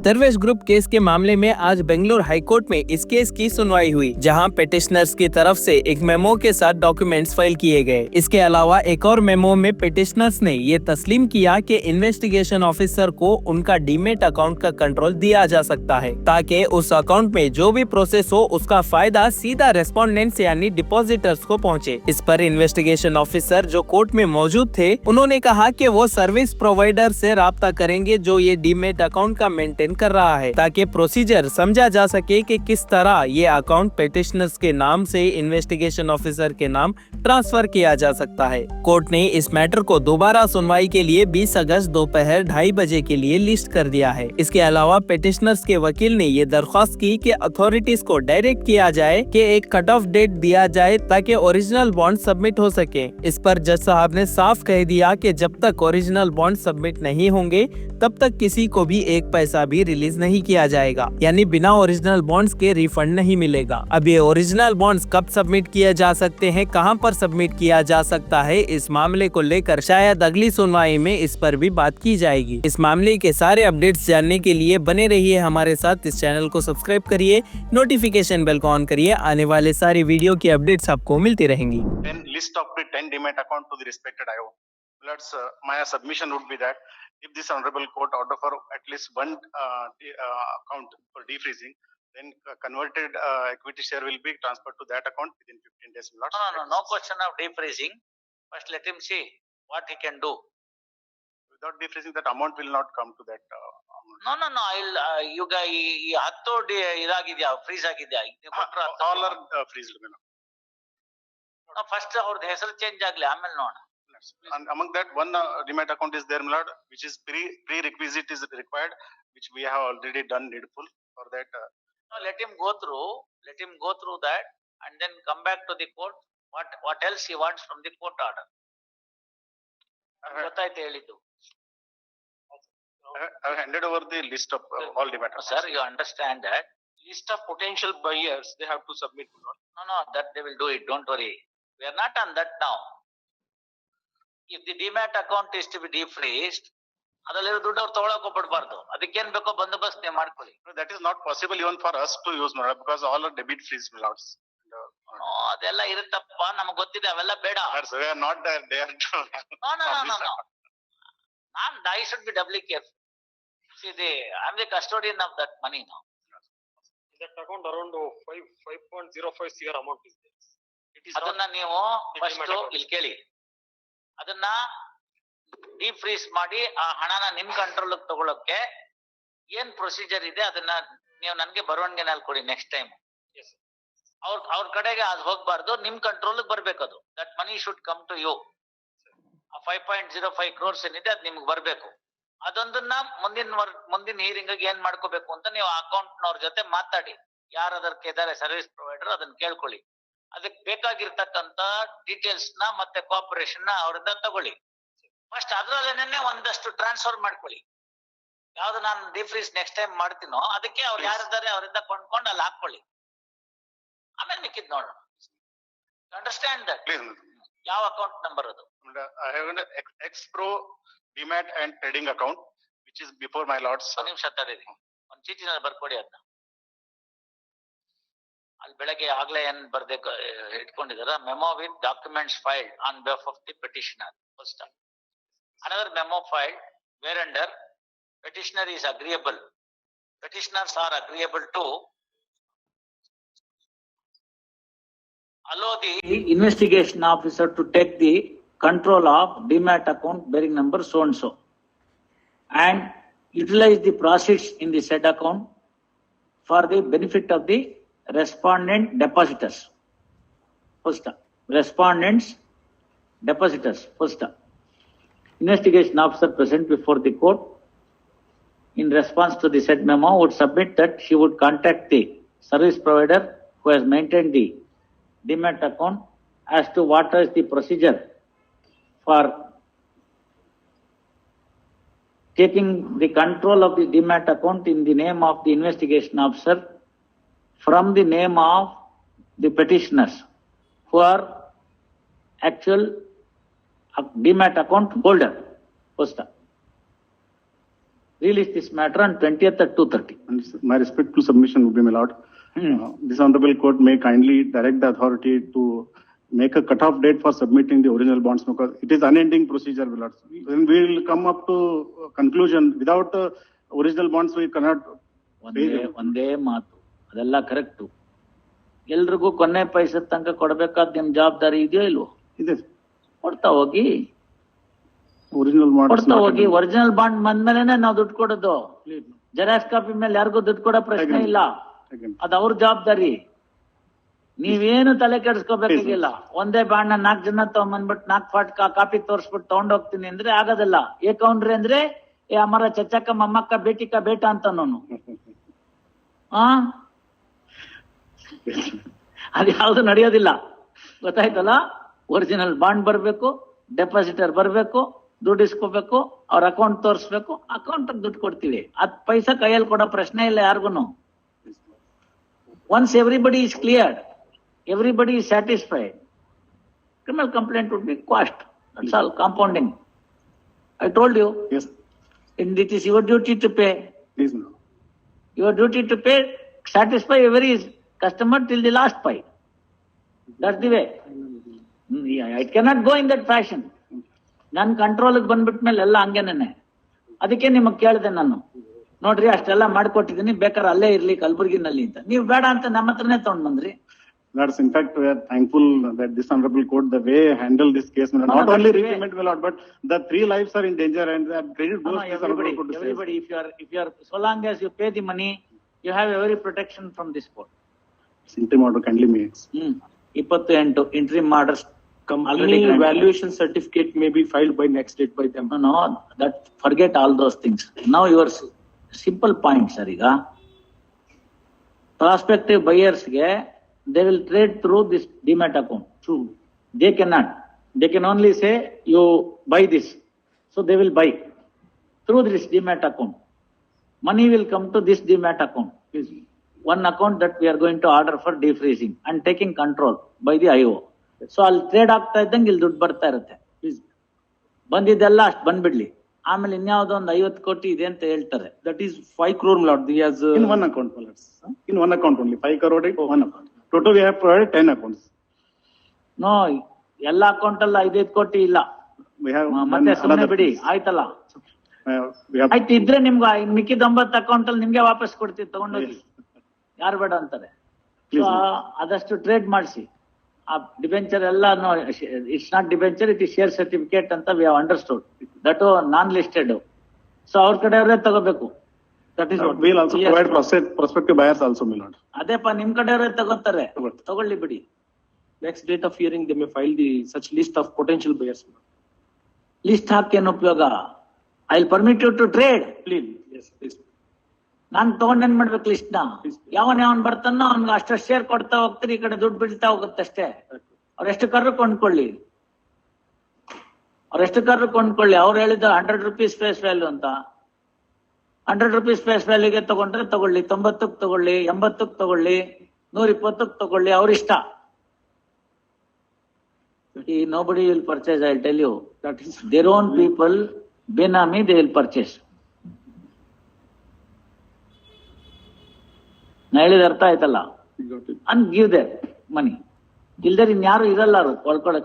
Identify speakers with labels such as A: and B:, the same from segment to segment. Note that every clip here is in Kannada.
A: दरवेश ग्रुप केस के मामले में आज बेंगलुरु हाईकोर्ट में इस केस की सुनवाई हुई, जहां पिटिशनर्स की तरफ से एक मेमो के साथ डॉक्यूमेंट्स फाइल किए गए। इसके अलावा एक और मेमो में पिटिशनर्स ने ये तस्लीम किया कि इन्वेस्टिगेशन ऑफिसर को उनका डीमेट अकाउंट का कंट्रोल दिया जा सकता है, ताकि उस अकाउंट में जो भी प्रोसेस हो उसका फायदा सीधा रेस्पोंडेंट्स यानी डिपॉजिटर्स को पहुंचे। इस पर इन्वेस्टिगेशन ऑफिसर जो कोर्ट में मौजूद थे, उन्होंने कहा कि वो सर्विस प्रोवाइडर से राब्ता करेंगे जो ये डीमेट अकाउंट का मेंटेन कर रहा है, ताकि प्रोसीजर समझा जा सके कि किस तरह ये अकाउंट पिटिशनर्स के नाम से इन्वेस्टिगेशन ऑफिसर के नाम ट्रांसफर किया जा सकता है। कोर्ट ने इस मैटर को दोबारा सुनवाई के लिए 20 अगस्त दोपहर 2:30 बजे के लिए लिस्ट कर दिया है। इसके अलावा पिटिशनर्स के वकील ने ये दरख्वास्त की कि अथॉरिटीज को डायरेक्ट किया जाए कि एक कट ऑफ डेट दिया जाए ताकि ओरिजिनल बॉन्ड सबमिट हो सके। इस पर जज साहब ने साफ कह दिया कि जब तक ओरिजिनल बॉन्ड सबमिट नहीं होंगे तब तक किसी को भी एक पैसा भी रिलीज नहीं किया जाएगा, यानी बिना ओरिजिनल बॉन्ड्स के रिफंड नहीं मिलेगा। अब ये ओरिजिनल बॉन्ड्स कब सबमिट किए जा सकते हैं, कहां पर सबमिट किया जा सकता है, इस मामले को लेकर शायद अगली सुनवाई में इस पर भी बात की जाएगी। इस मामले के सारे अपडेट्स जानने के लिए बने रहिए हमारे साथ। इस चैनल को सब्सक्राइब करिए, नोटिफिकेशन बेल को ऑन करिए, आने वाले सारी वीडियो की अपडेट्स आपको मिलती रहेंगी।
B: List of the 10 demat account to the respected IO. My submission would be that if this honorable court order for at least one account for defreezing, then converted equity share will be transferred to that account within 15 days.
C: No question of defreezing. First, let him see what he can do.
B: Without defreezing, that amount will not come to that amount.
C: No. You guys, ಹತ್ತು ಇದಾಗಿದ್ಯಾ, ಫ್ರೀಸ್ ಆಗಿದ್ಯಾ?
B: All are freezed.
C: ಫಸ್ಟ್ ಅವ್ರದ್ದು ಹೆಸರು ಚೇಂಜ್ ಆಗ್ಲಿ, ಆಮೇಲೆ ನೋಡೋಣ.
B: And among that, one demat account is there, my lord, which is prerequisite is required, which we have already done needful for that.
C: No, let him go through that, and then come back to the court. What else he wants from the court order? ಗೊತ್ತಾಯ್ತು ಹೇಳಿದ್ದು.
B: I have handed over the list of all demat accounts.
C: Sir, you understand that?
D: List of potential buyers they have to submit.
C: No, that they will do it. Don't worry. We are not on that now. If the demat account is to be defreezed, ಅದರಲ್ಲಿರೋ ದುಡ್ಡು ಅವ್ರು ತಗೊಳಕ್ ಹೋಗ್ಬಿಡ್ಬಾರ್ದು. ಅದಕ್ಕೇನ್ ಬೇಕೋ ಬಂದೋಬಸ್ತ್ ನೀವು ಮಾಡ್ಕೊಳ್ಳಿ.
B: That is not possible even for us to use, because all are debit freeze lots.
C: ಅದೆಲ್ಲ ಇರುತ್ತಪ್ಪ, ನಮಗ್ ಗೊತ್ತಿದೆ, ಅವೆಲ್ಲ ಬೇಡ.
B: We are not there to.
C: No. I should be doubly careful. See, I'm the custodian of that money now.
D: That account around 5.05 CR amount is there.
C: ಅದನ್ನ ನೀವು ಫಸ್ಟ್ ಇಲ್ಲಿ ಕೇಳಿ, ಅದನ್ನ ಡಿಫ್ರೀಸ್ ಮಾಡಿ ಆ ಹಣನ ನಿಮ್ ಕಂಟ್ರೋಲ್ ತಗೊಳಕ್ಕೆ ಏನ್ ಪ್ರೊಸೀಜರ್ ಇದೆ ಅದನ್ನ ನೀವು ನನ್ಗೆ ಬರವಣಿಗೆನಲ್ಲಿ ಕೊಡಿ ನೆಕ್ಸ್ಟ್ ಟೈಮ್. ಅವ್ರ ಕಡೆಗೆ ಅದು ಹೋಗ್ಬಾರ್ದು, ನಿಮ್ ಕಂಟ್ರೋಲ್ ಬರ್ಬೇಕು. ಅದು that money should come to you. 5.05 crores ಏನಿದೆ ಅದ್ ನಿಮ್ಗೆ ಬರ್ಬೇಕು. ಅದೊಂದನ್ನ ಮುಂದಿನ ಹೀರಿಂಗ್ ಏನ್ ಮಾಡ್ಕೋಬೇಕು ಅಂತ ನೀವು ಅಕೌಂಟ್ ನವ್ರ ಜೊತೆ ಮಾತಾಡಿ, ಯಾರು ಅದಕ್ಕೆ ಇದಾರೆ ಸರ್ವಿಸ್ ಪ್ರೊವೈಡರ್, ಅದನ್ನ ಕೇಳ್ಕೊಳ್ಳಿ. ಅದಕ್ಕೆ ಬೇಕಾಗಿರ್ತಕ್ಕಂತ ಡೀಟೇಲ್ಸ್ ನ ಮತ್ತೆ ಕೋಆಪರೇಷನ್ ನ ಅವರಿಂದ ತಗೊಳ್ಳಿ. ಫಸ್ಟ್ ಅದ್ರಲ್ಲೇನೆ ಒಂದಷ್ಟು ಟ್ರಾನ್ಸ್ಫರ್ ಮಾಡ್ಕೊಳ್ಳಿ. ಯಾವ್ದು ನಾನು ಡಿಫ್ರೀಸ್ ನೆಕ್ಸ್ಟ್ ಟೈಮ್ ಮಾಡ್ತೀನೋ ಅದಕ್ಕೆ ಅವ್ರು ಯಾರಿದ್ದಾರೆ ಅವರಿಂದ ಕೊಂಡ್ಕೊಂಡು ಅಲ್ಲಿ ಹಾಕೊಳ್ಳಿ. ಆಮೇಲೆ ಮಿಕ್ಕಿದ್ ನೋಡೋಣ. Understand that? ಯಾವ ಅಕೌಂಟ್ ನಂಬರ್ ಅದು?
B: I have an X-Pro demat and trading account which is before my lords.
C: ಒಂದು ನಿಮಿಷ ತಡೀರಿ, ಒಂದು ಚೀಟಿನಲ್ಲಿ ಬರ್ಕೊಡಿ ಅದನ್ನ. ಅಲ್ಲಿ ಬೆಳಗ್ಗೆ ಆಗ್ಲೇ ಏನ್ ಬರ್ಬೇಕು ಇಟ್ಕೊಂಡಿದಾರ, memo with documents filed on behalf of the petitioner. First another memo filed whereunder petitioner is agreeable, petitioners are agreeable to allow the investigation officer to take the control of demat account bearing number so and so and utilize the proceeds in the said account for the benefit of the respondent depositors. First, respondents depositors. First, investigation officer present before the court in response to the said memo would submit that she would contact the service provider who has maintained the demat account as to what is the procedure for taking the control of the demat account in the name of the investigation officer from the name of the petitioners who are actual demat account holder. First, release this matter on 20th at 2:30.
B: And my respectful submission would be, my lord. This honorable court may kindly direct the authority to make a cutoff date for submitting the original bonds, because it is unending procedure, my lord. When we will come up to conclusion without original bonds, we cannot.
C: ಒಂದೇ ಮಾತು, ಅದೆಲ್ಲ ಕರೆಕ್ಟು. ಎಲ್ರಿಗೂ ಕೊನೆ ಪೈಸದ ತನಕ ಕೊಡ್ಬೇಕಾದ್ ನಿಮ್ ಜವಾಬ್ದಾರಿ ಇದೆಯೋ ಇಲ್ವೋ?
B: ಇದೆ.
C: ಕೊಡ್ತಾ ಹೋಗಿ,
B: ಒರಿಜಿನಲ್
C: ಕೊಡ್ತಾ ಹೋಗಿ. ಒರಿಜಿನಲ್ ಬಾಂಡ್ ಬಂದ್ಮೇಲೆನೆ ನಾವು ದುಡ್ಡು ಕೊಡೋದು. ಜೆರಾಕ್ಸ್ ಕಾಪಿ ಮೇಲೆ ಯಾರಿಗೂ ದುಡ್ಡು ಕೊಡೋ ಪ್ರಶ್ನೆ ಇಲ್ಲ. ಅದ್ ಅವ್ರ ಜವಾಬ್ದಾರಿ. ನೀವೇನು ತಲೆ ಕೆಡಿಸ್ಕೋಬೇಕಾಗಿಲ್ಲ. ಒಂದೇ ಬಾಂಡ್ 4 ಜನ ತಗೊಂಡ್ಬಂದ್ಬಿಟ್ಟು 4 ಕಾಪಿ ತೋರ್ಸ್ಬಿಟ್ಟು ತಗೊಂಡೋಗ್ತೀನಿ ಅಂದ್ರೆ ಆಗೋದಿಲ್ಲ. ಏಕೌಂಡ್ರಿ ಅಂದ್ರೆ ಅಮರ ಚಚ್ಚಕ್ಕ ಮಮ್ಮಕ್ಕ ಬೇಟಿಕ ಬೇಟ ಅಂತ ನಾನು ಅದು ಯಾವ್ದು ನಡೆಯೋದಿಲ್ಲ. ಗೊತ್ತಾಯ್ತಲ್ಲ? ಒರಿಜಿನಲ್ ಬಾಂಡ್ ಬರ್ಬೇಕು, ಡೆಪಾಸಿಟರ್ ಬರ್ಬೇಕು, ದುಡ್ಡು ಇಸ್ಕೋಬೇಕು, ಅವ್ರ ಅಕೌಂಟ್ ತೋರಿಸ್ಬೇಕು, ಅಕೌಂಟ್ ದುಡ್ಡು ಕೊಡ್ತೀವಿ. 10 ಪೈಸಾ ಕೈಯಲ್ಲಿ ಕೊಡೋ ಪ್ರಶ್ನೆ ಇಲ್ಲ ಯಾರಿಗೂ. Once everybody is cleared, everybody is satisfied, criminal complaint would be quashed. That's all. Compounding. I told you.
B: Yes.
C: And it is your duty to pay.
B: Please, no.
C: Your duty to pay, satisfy every customer till the last pay. That's the way. It cannot go in that fashion. ನನ್ನ ಕಂಟ್ರೋಲ್ಗೆ ಬಂದ್ಬಿಟ್ಮೇಲೆ ಎಲ್ಲ ಹಂಗೇನೆ. ಅದಕ್ಕೆ ನಿಮಗೆ ಕೇಳಿದೆ ನಾನು, ನೋಡ್ರಿ ಅಷ್ಟೆಲ್ಲ ಮಾಡ್ಕೊಟ್ಟಿದ್ದೀನಿ, ಬೇಕಾದ್ರೆ ಅಲ್ಲೇ ಇರ್ಲಿ ಕಲಬುರ್ಗಿನಲ್ಲಿ ಅಂತ. ನೀವು ಬೇಡ ಅಂತ ನಮ್ಮ ಹತ್ರನೇ ತಗೊಂಡ್ ಬಂದ್ರಿ.
B: That's in fact we are thankful that this honorable court, the way handled this case, not only repayment, my lord, but the 3 lives are in danger, and that credit goes to this honorable court.
C: Everybody, if you are, so long as you pay the money, you have every protection from this court.
B: Interim order kindly makes.
C: 28 interim orders.
E: Company valuation certificate may be filed by next date by them.
C: No, that forget all those things. Now your simple point, sir. Iga prospective buyers ge, they will trade through this demat account.
E: True.
C: They cannot. They can only say you buy this, so they will buy through this demat account. Money will come to this demat account. One account that we are going to order for defreezing and taking control by the IO. So ಅಲ್ಲಿ ಟ್ರೇಡ್ ಆಗ್ತಾ ಇದ್ದಂಗೆ ಇಲ್ಲಿ ದುಡ್ಡು ಬರ್ತಾ ಇರುತ್ತೆ. ಬಂದಿದ್ದೆಲ್ಲ ಅಷ್ಟು ಬಂದ್ಬಿಡ್ಲಿ, ಆಮೇಲೆ ಇನ್ಯಾವುದೋ ಒಂದು 50 ಕೋಟಿ ಇದೆ ಅಂತ ಹೇಳ್ತಾರೆ.
E: That is 5 crore, my lord. He has
B: In one account, my lords. In one account only, 5 crore in one account. Total we have provided 10 accounts.
C: No, ಎಲ್ಲ ಅಕೌಂಟ್ ಅಲ್ಲ 5 ಕೋಟಿ ಇಲ್ಲ.
B: We have
C: ಮತ್ತೆ ಸುಮ್ಮನೆ ಬಿಡಿ, ಆಯ್ತಲ್ಲ.
B: we have
C: ಆಯ್ತು, ಇದ್ರೆ ನಿಮ್ಗೆ ಮಿಕ್ಕಿದ 9 ಅಕೌಂಟ್ ಅಲ್ಲಿ ನಿಮ್ಗೆ ವಾಪಸ್ ಕೊಡ್ತೀವಿ, ತಗೊಂಡೋಗಿ. ಯಾರು ಬೇಡ ಅಂತಾರೆ. ಆದಷ್ಟು ಟ್ರೇಡ್ ಮಾಡಿಸಿ. ಆ ಡಿಬೆಂಚರ್ ಎಲ್ಲ it's not debenture, it is share certificate ಅಂತ we have understood. That non listed. So ಅವ್ರ ಕಡೆಯವರೇ ತಗೋಬೇಕು.
E: that is what
B: we'll also provide prospective buyers also, my lord.
C: ಅದೇಪ್ಪ ನಿಮ್ ಕಡೆಯವರೇ ತಗೋತಾರೆ, ತಗೊಳ್ಳಿ ಬಿಡಿ.
E: next date of hearing they may file the such list of potential buyers.
C: List ಹಾಕೇನು ಉಪಯೋಗ? I will permit you to trade.
E: Please, yes, please.
C: ನಾನ್ ತಗೊಂಡ್ ಏನ್ ಮಾಡ್ಬೇಕು ಲಿಸ್ಟ್ ನ? ಯಾವನ್ ಬರ್ತಾನೋ ಅವ್ನ್ಗೆ ಅಷ್ಟು ಶೇರ್ ಕೊಡ್ತಾ ಹೋಗ್ತೀರಿ, ಈ ಕಡೆ ದುಡ್ಡು ಬಿಡ್ತಾ ಹೋಗುತ್ತಷ್ಟೇ. ಅವ್ರೆಷ್ಟು ಕರ್ರು ಕೊಂಡ್ಕೊಳ್ಳಿ, ಅವ್ರು ಹೇಳಿದ 100 rupees ಫೇಸ್ ವ್ಯಾಲ್ಯೂ ಅಂತ. 100 rupees ಫೇಸ್ ವ್ಯಾಲ್ಯೂಗೆ ತಗೊಂಡ್ರೆ ತಗೊಳ್ಳಿ, 90ಕ್ಕೆ ತಗೊಳ್ಳಿ, 80ಕ್ಕೆ ತಗೊಳ್ಳಿ, 120ಕ್ಕೆ ತಗೊಳ್ಳಿ, ಅವ್ರಿಷ್ಟ. Nobody will purchase, I'll tell you. That is their own people, Benami, they will purchase. ನಾ ಹೇಳಿದ ಅರ್ಥ ಆಯ್ತಲ್ಲ? ಅಂಡ್ ಗಿವ್ ದೇರ್ ಮನಿ. ಇಲ್ದೇರ್ ಇನ್ಯಾರು ಇರಲ್ಲ ಅವರು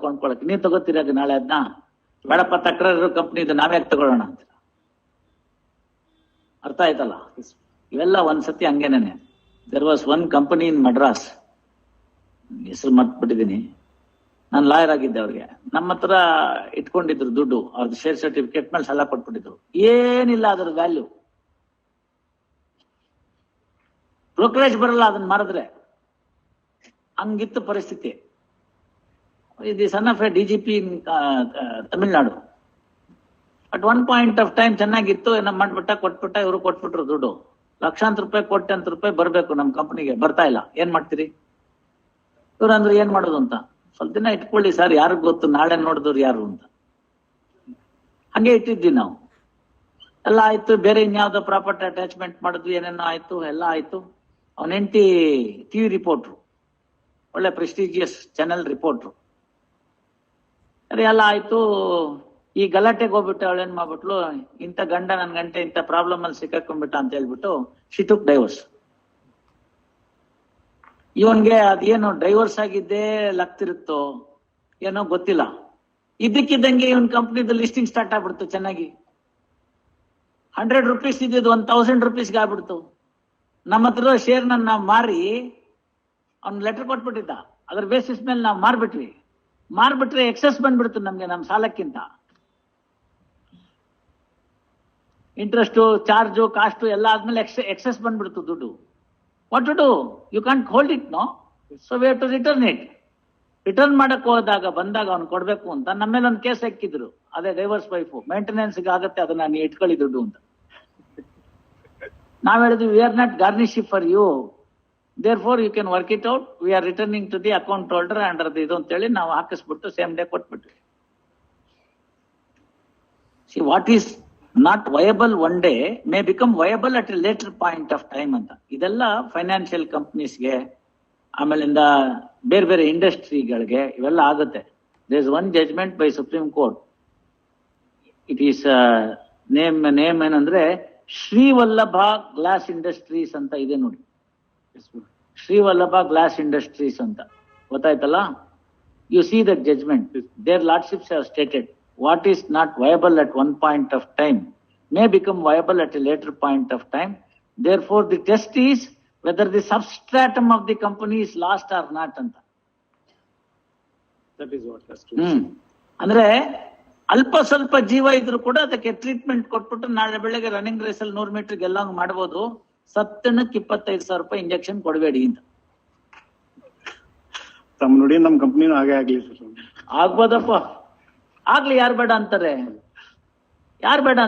C: ಕೊಂಡ್ಕೊಳಕ್. ನೀವ್ ತಗೋತೀರಾಗ ನಾಳೆ ಅದನ್ನ? ಬೇಡಪ್ಪ, ತಕರಾರು ಕಂಪ್ನಿ ಇದು, ನಾವ್ಯಾಕೆ ತಗೊಳ್ಳೋಣ ಅಂತ. ಅರ್ಥ ಆಯ್ತಲ್ಲ? ಇವೆಲ್ಲ ಒಂದ್ಸತಿ ಹಂಗೇನೇನೆ. There was one company in Madras, ಹೆಸರು ಮರ್ತ್ಬಿಟ್ಟಿದೀನಿ. ನಾನು ಲಾಯರ್ ಆಗಿದ್ದೆ. ಅವ್ರಿಗೆ ನಮ್ಮ ಹತ್ರ ಇಟ್ಕೊಂಡಿದ್ರು ದುಡ್ಡು, ಅವ್ರದ್ದು ಶೇರ್ ಸರ್ಟಿಫಿಕೇಟ್ ಮೇಲೆ ಸಾಲ ಕೊಟ್ಬಿಟ್ಟಿದ್ರು. ಏನಿಲ್ಲ ಅದ್ರ ವ್ಯಾಲ್ಯೂ. ಬ್ರೋಕರೇಜ್ ಬರಲ್ಲ ಅದನ್ನ ಮಾರಿದ್ರೆ. ಹಂಗಿತ್ತು ಪರಿಸ್ಥಿತಿ. ಇದು son of A DGP in Tamil Nadu. At one point of time ಚೆನ್ನಾಗಿತ್ತು, ಏನೋ ಕೊಟ್ಬಿಟ್ಟ, ಇವರು ಕೊಟ್ಬಿಟ್ರು ದುಡ್ಡು. ಲಕ್ಷಾಂತರ ರೂಪಾಯಿ, ಕೋಟ್ಯಾಂತರ ರೂಪಾಯಿ ಬರ್ಬೇಕು ನಮ್ ಕಂಪನಿಗೆ, ಬರ್ತಾ ಇಲ್ಲ. ಏನ್ ಮಾಡ್ತೀರಿ? ಇವ್ರು ಅಂದ್ರೆ ಏನ್ ಮಾಡೋದು ಅಂತ. ಸ್ವಲ್ಪ ದಿನ ಇಟ್ಕೊಳ್ಳಿ ಸರ್, ಯಾರಿಗ್ ಗೊತ್ತು ನಾಳೆ ನೋಡಿದವ್ರು ಯಾರು ಅಂತ. ಹಂಗೆ ಇಟ್ಟಿದ್ವಿ ನಾವು. ಎಲ್ಲ ಆಯ್ತು. ಬೇರೆ ಇನ್ಯಾವ್ದೋ ಪ್ರಾಪರ್ಟಿ ಅಟ್ಯಾಚ್ಮೆಂಟ್ ಮಾಡಿದ್ವಿ, ಏನೇನೋ ಆಯ್ತು, ಎಲ್ಲ ಆಯ್ತು. ಅವನ ಹೆಂಡತಿ TV ರಿಪೋರ್ಟ್ರು, ಒಳ್ಳೆ ಪ್ರೆಸ್ಟಿಜಿಯಸ್ ಚಾನೆಲ್ ರಿಪೋರ್ಟ್ರು. ಅದೇ ಎಲ್ಲ ಆಯ್ತು. ಈ ಗಲಾಟೆಗೆ ಹೋಗ್ಬಿಟ್ಟು ಅವಳೇನ್ ಮಾಡ್ಬಿಟ್ಲು, ಇಂಥ ಗಂಡ ನನ್ ಗಂಟೆ ಇಂಥ ಪ್ರಾಬ್ಲಮ್ ಅಲ್ಲಿ ಸಿಕ್ಕಾಕೊಂಡ್ಬಿಟ್ಟ ಅಂತ ಹೇಳ್ಬಿಟ್ಟು ಶಿ ಟುಕ್ ಡೈವರ್ಸ್. ಇವನ್ಗೆ ಅದೇನೋ ಡೈವರ್ಸ್ ಆಗಿದ್ದೇ ಲಗ್ತಿರುತ್ತೋ ಏನೋ ಗೊತ್ತಿಲ್ಲ. ಇದಕ್ಕಿದ್ದಂಗೆ ಇವನ್ ಕಂಪ್ನಿದು ಲಿಸ್ಟಿಂಗ್ ಸ್ಟಾರ್ಟ್ ಆಗ್ಬಿಡ್ತು ಚೆನ್ನಾಗಿ. 100 rupees ಇದ್ದಿದ್ದು 1000 rupeesಗೆ ಆಗ್ಬಿಡ್ತು. ನಮ್ಮ ಹತ್ರ ಶೇರ್ ನಾವು ಮಾರಿ ಅವ್ನ್ ಲೆಟರ್ ಕೊಟ್ಬಿಟ್ಟಿದ್ದ, ಅದ್ರ ಬೇಸಿಸ್ ಮೇಲೆ ನಾವು ಮಾರ್ಬಿಟ್ರೆ ಎಕ್ಸೆಸ್ ಬಂದ್ಬಿಡ್ತು ನಮ್ಗೆ, ನಮ್ ಸಾಲಕ್ಕಿಂತ. ಇಂಟ್ರೆಸ್ಟ್, ಚಾರ್ಜು, ಕಾಸ್ಟು ಎಲ್ಲ ಆದ್ಮೇಲೆ ಎಕ್ಸೆಸ್ ಬಂದ್ಬಿಡ್ತು ದುಡ್ಡು. What to do? You can't hold it, no. So we have to return it. Return ಮಾಡಕ್ ಬಂದಾಗ ಅವ್ನು ಕೊಡ್ಬೇಕು ಅಂತ ನಮ್ಮೇಲೆ ಒಂದು ಕೇಸ್ ಹಾಕಿದ್ರು. ಅದೇ ಡೈವರ್ಸ್ ವೈಫ್ ಮೇಂಟೆನೆನ್ಸ್ ಆಗತ್ತೆ, ಅದನ್ನ ನೀವು ಇಟ್ಕೊಳ್ಳಿ ದುಡ್ಡು ಅಂತ. ನಾವ್ ಹೇಳಿದ್ವಿ, we are not garnish for you, therefore you can work it out, we are returning to the account holder under ಇದು ಅಂತೇಳಿ ನಾವು ಹಾಕಿಸ್ಬಿಟ್ಟು ಸೇಮ್ ಡೇ ಕೊಟ್ಬಿಟ್ವಿ. See what is not viable one day may become viable at a later point of time ಅಂತ. ಇದೆಲ್ಲ ಫೈನಾನ್ಷಿಯಲ್ ಕಂಪ್ನೀಸ್ಗೆ, ಆಮೇಲಿಂದ ಬೇರೆ ಬೇರೆ ಇಂಡಸ್ಟ್ರಿಗಳಿಗೆ ಇವೆಲ್ಲ ಆಗುತ್ತೆ. There is one judgement by Supreme Court. It is name ಏನಂದ್ರೆ ಶ್ರೀವಲ್ಲಭ ಗ್ಲಾಸ್ ಇಂಡಸ್ಟ್ರೀಸ್ ಅಂತ ಇದೆ ನೋಡಿ. ಶ್ರೀವಲ್ಲಭ ಗ್ಲಾಸ್ ಇಂಡಸ್ಟ್ರೀಸ್ ಅಂತ ಗೊತ್ತಾಯ್ತಲ್ಲ. You see that judgment. Their lordships have stated what is not viable at one point of time may become viable at a later point of time. Therefore the test is whether the substratum of the company is lost or not anta.
E: That is what has to
C: ಅಂದ್ರೆ ಅಲ್ಪ ಸ್ವಲ್ಪ ಜೀವ ಇದ್ರು ಕೂಡ ಅದಕ್ಕೆ ಟ್ರೀಟ್ಮೆಂಟ್ ಕೊಟ್ಬಿಟ್ಟು ನಾಳೆ ಬೆಳಗ್ಗೆ ರನ್ನಿಂಗ್ ರೇಸ್ ಅಲ್ಲಿ 100 ಮೀಟರ್ ಗೆಲ್ಲಂಗ್ ಮಾಡಬಹುದು. ಸತ್ತನಕ್ಕೆ 25,000 ರೂಪಾಯಿ ಇಂಜೆಕ್ಷನ್ ಕೊಡಬೇಡಿ ಅಂತ.
E: ತಮ್ಮ ನೋಡಿ ನಮ್ ಕಂಪ್ನಿನೂ ಹಾಗೆ ಆಗ್ಲಿ ಸರ್.
C: ಆಗ್ಬೋದಪ್ಪ, ಆಗ್ಲಿ. ಯಾರು ಬೇಡ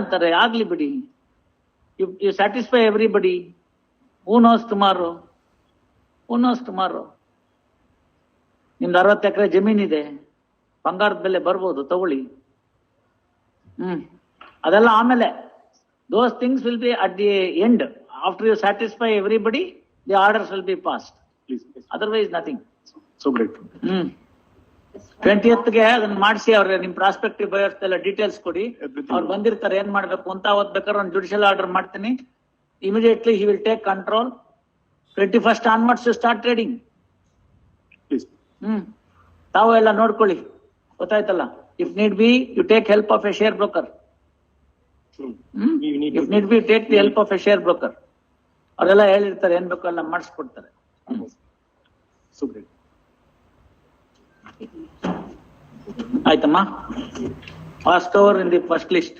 C: ಅಂತಾರೆ? ಆಗ್ಲಿ ಬಿಡಿ. You satisfy everybody. Who knows tomorrow. ನಿಮ್ದು 60 ಎಕರೆ ಜಮೀನಿದೆ, ಬಂಗಾರದ ಬೆಲೆ ಬರ್ಬೋದು, ತಗೊಳ್ಳಿ. ಅದೆಲ್ಲ ಆಮೇಲೆ. Those things will be at the end. After you satisfy everybody, the orders will be passed. Otherwise nothing.
E: So great.
C: 20th ಅದನ್ನ ಮಾಡಿಸಿ ಅವ್ರ ನಿಮ್ ಪ್ರಾಸ್ಪೆಕ್ಟಿವ್ ಬಯರ್ಸ್ ಎಲ್ಲ ಡೀಟೇಲ್ಸ್ ಕೊಡಿ. ಅವ್ರು ಬಂದಿರ್ತಾರೆ ಏನ್ ಮಾಡ್ಬೇಕು ಅಂತ. ಅವತ್ ಬೇಕಾದ್ರೆ ಒಂದು ಜುಡಿಷಿಯಲ್ ಆರ್ಡರ್ ಮಾಡ್ತೀನಿ. Immediately he will take control. 21st onwards you start trading. ತಾವು ಎಲ್ಲ ನೋಡ್ಕೊಳ್ಳಿ, ಗೊತ್ತಾಯ್ತಲ್ಲ. If need be you take help of a share broker. If need be take the help of a share broker. ಅವರೆಲ್ಲ ಹೇಳಿರ್ತಾರೆ, ಏನ್ ಬೇಕೋ ಎಲ್ಲ ಮಾಡಿಸ್ಕೊಡ್ತಾರೆ.
E: So great.
C: ಆಯ್ತಮ್ಮ, fast over in the first list.